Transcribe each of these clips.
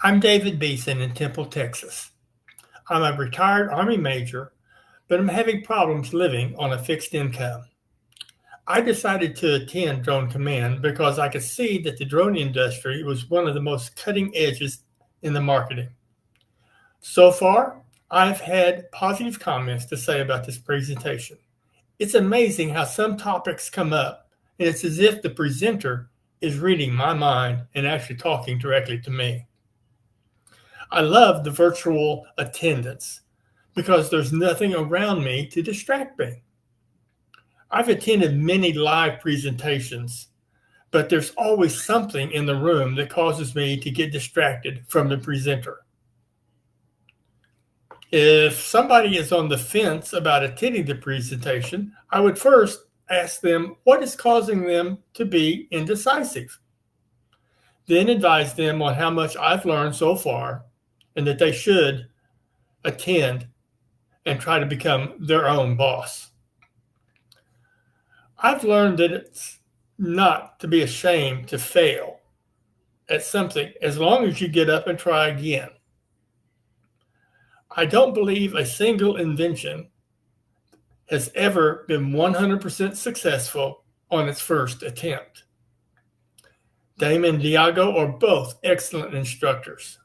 I'm David Beeson in Temple, Texas. I'm a retired Army major, but I'm having problems living on a fixed income. I decided to attend Drone Command because I could see that the drone industry was one of the most cutting edges in the marketing. So far, I've had positive comments to say about this presentation. It's amazing how some topics come up, and it's as if the presenter is reading my mind and actually talking directly to me. I love the virtual attendance because there's nothing around me to distract me. I've attended many live presentations, but there's always something in the room that causes me to get distracted from the presenter. If somebody is on the fence about attending the presentation, I would first ask them what is causing them to be indecisive. Then advise them on how much I've learned so far and that they should attend and try to become their own boss. I've learned that it's not to be ashamed to fail at something as long as you get up and try again. I don't believe a single invention has ever been 100% successful on its first attempt. Damon and Diago are both excellent instructors.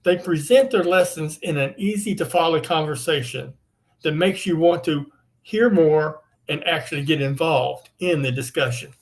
They present their lessons in an easy-to-follow conversation that makes you want to hear more and actually get involved in the discussion.